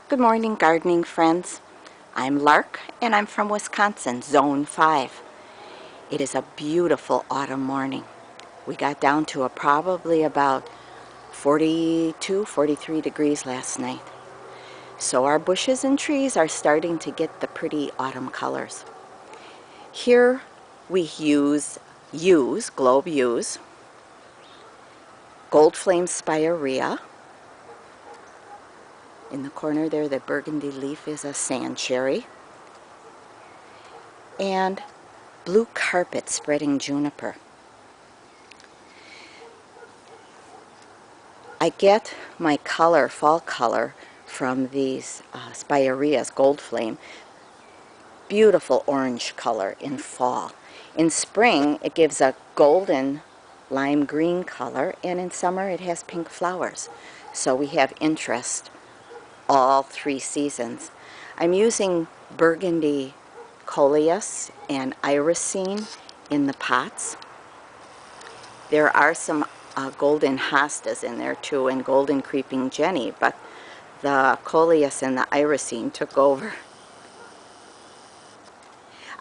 Good morning, gardening friends. I'm Lark, and I'm from Wisconsin, Zone 5. It is a beautiful autumn morning. We got down to probably about 42, 43 degrees last night. So our bushes and trees are starting to get the pretty autumn colors. Here we use Globe Yews, Gold Flame Spirea. In the corner there, the burgundy leaf is a sand cherry. And blue carpet spreading juniper. I get my color, fall color, from these Spireas, Gold Flame. Beautiful orange color in fall. In spring it gives a golden lime green color, and in summer it has pink flowers. So we have interest all 3 seasons. I'm using burgundy coleus and irisine in the pots. There are some golden hostas in there too, and golden creeping jenny, but the coleus and the irisine took over.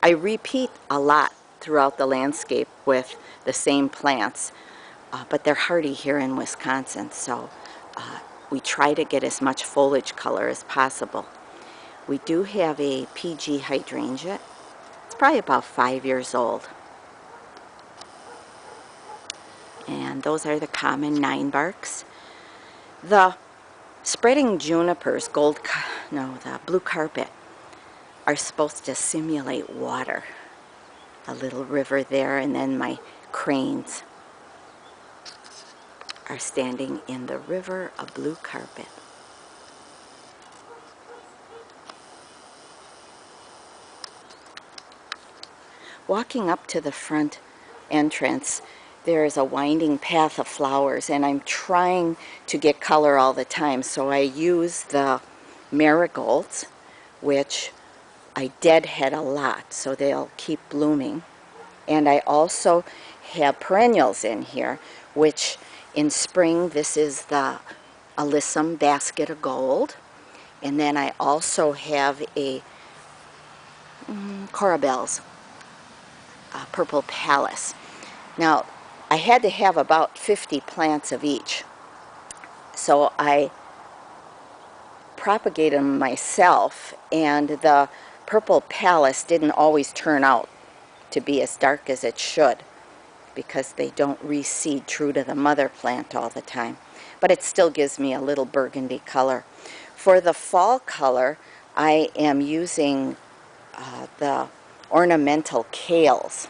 I repeat a lot throughout the landscape with the same plants, but they're hardy here in Wisconsin, so we try to get as much foliage color as possible. We do have a PG hydrangea. It's probably about 5 years old. And those are the common 9-barks. The spreading junipers, the blue carpet, are supposed to simulate water. A little river there, and then my cranes are standing in the river of blue carpet. Walking up to the front entrance, there is a winding path of flowers, and I'm trying to get color all the time, so I use the marigolds, which I deadhead a lot so they'll keep blooming. And I also have perennials in here, which in spring, this is the alyssum basket of gold. And then I also have a corabel's purple palace. Now, I had to have about 50 plants of each, so I propagated them myself, and the purple palace didn't always turn out to be as dark as it should because they don't reseed true to the mother plant all the time. But it still gives me a little burgundy color. For the fall color, I am using the ornamental kales.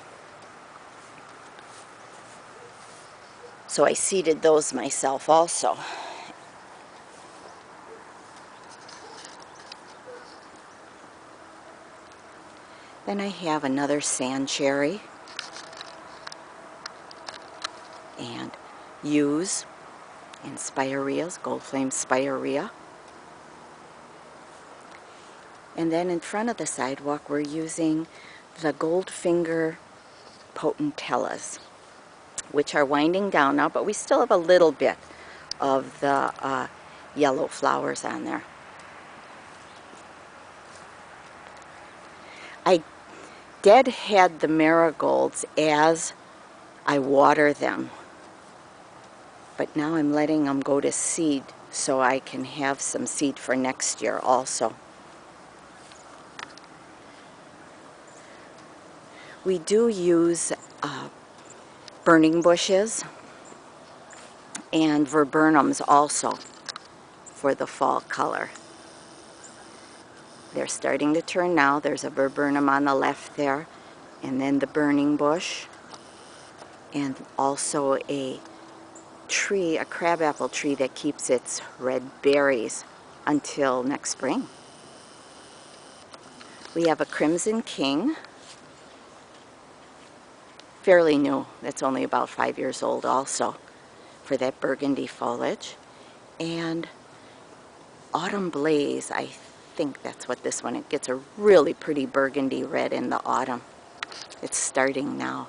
So I seeded those myself also. Then I have another sand cherry and yews and spireas, Gold Flame Spirea. And then in front of the sidewalk we're using the Goldfinger potentellas, which are winding down now, but we still have a little bit of the yellow flowers on there. I deadhead the marigolds as I water them, but now I'm letting them go to seed so I can have some seed for next year also. We do use burning bushes and viburnums also for the fall color. They're starting to turn now. There's a viburnum on the left there, and then the burning bush, and also a tree, a crabapple tree that keeps its red berries until next spring. We have a crimson king, fairly new. It's only about 5 years old also, for that burgundy foliage. And autumn blaze, I think that's what this one, it gets a really pretty burgundy red in the autumn. It's starting now.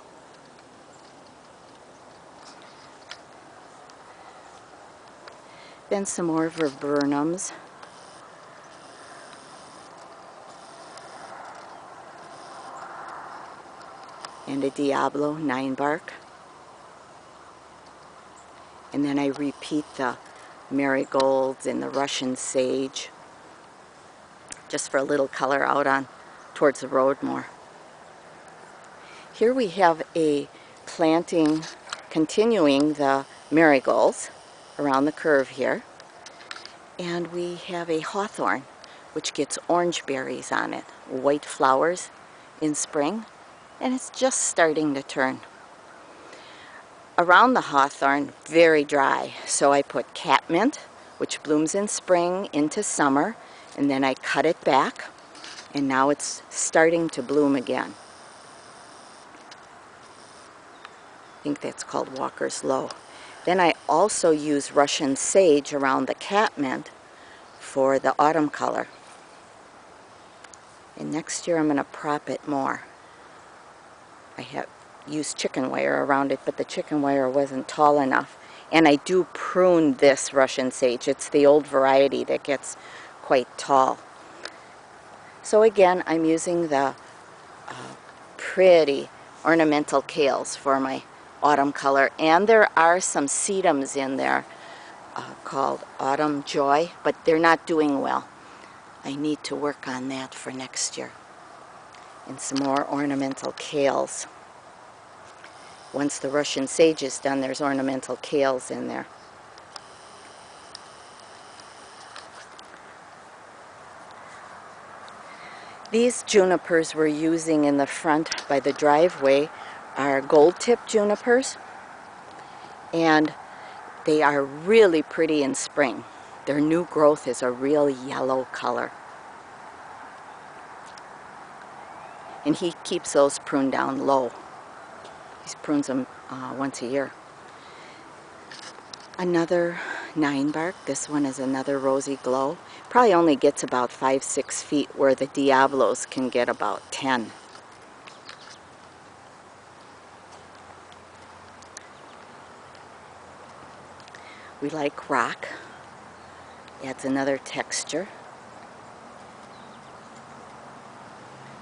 Then some more viburnums. and a Diablo 9 bark. And then I repeat the marigolds and the Russian sage just for a little color out on towards the road more. Here we have a planting continuing the marigolds around the curve here, and we have a hawthorn which gets orange berries on it, white flowers in spring, and it's just starting to turn. Around the hawthorn, very dry, so I put catmint, which blooms in spring into summer, and then I cut it back, and now it's starting to bloom again. I think that's called Walker's Low. Then I also use Russian sage around the catmint for the autumn color. And next year I'm going to prop it more. I have used chicken wire around it, but the chicken wire wasn't tall enough. And I do prune this Russian sage. It's the old variety that gets quite tall. So again, I'm using the pretty ornamental kales for my autumn color. And there are some sedums in there called Autumn Joy, but they're not doing well. I need to work on that for next year. And some more ornamental kales. Once the Russian sage is done, there's ornamental kales in there. These junipers we're using in the front by the driveway are gold-tip junipers, and they are really pretty in spring. Their new growth is a real yellow color. And he keeps those pruned down low. He prunes them once a year. Another 9 bark. This one is another rosy glow. Probably only gets about 5-6 feet, where the Diablos can get about 10. We like rock. Adds another texture.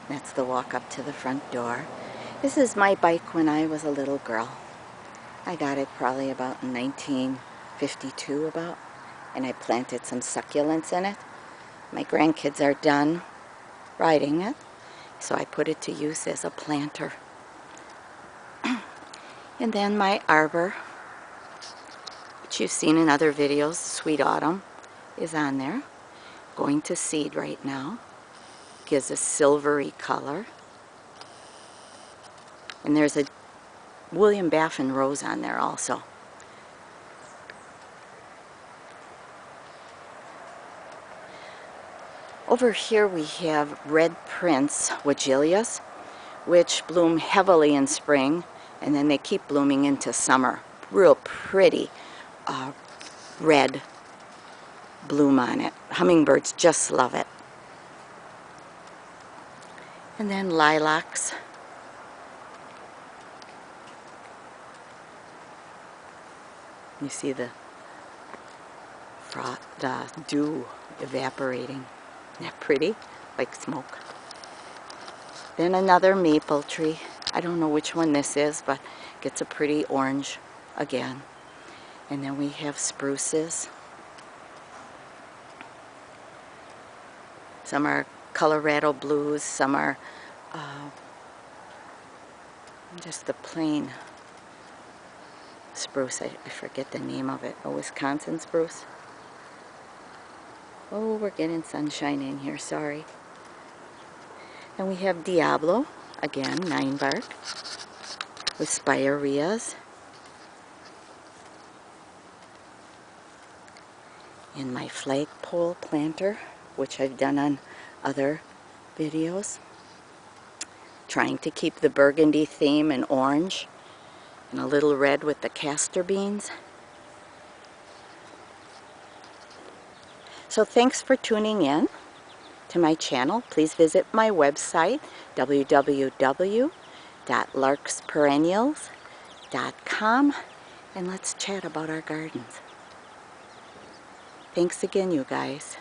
That's the walk up to the front door. This is my bike when I was a little girl. I got it probably about in 1952 about, and I planted some succulents in it. My grandkids are done riding it, so I put it to use as a planter. And then my arbor, which you've seen in other videos, Sweet Autumn, is on there. Going to seed right now. Gives a silvery color. And there's a William Baffin rose on there also. Over here we have red prince Wagilias, which bloom heavily in spring, and then they keep blooming into summer. Real pretty red bloom on it. Hummingbirds just love it. And then lilacs. You see the dew evaporating. Isn't that pretty? Like smoke. Then another maple tree. I don't know which one this is, but gets a pretty orange again. And then we have spruces. Some are Colorado blues, some are just the plain spruce. I forget the name of it. A Wisconsin spruce. Oh, we're getting sunshine in here, sorry. And we have Diablo, again, 9 bark, with spireas. And my flagpole planter, which I've done on other videos. Trying to keep the burgundy theme and orange, and a little red with the castor beans. So thanks for tuning in to my channel. Please visit my website, www.larksperennials.com, and let's chat about our gardens. Thanks again, you guys.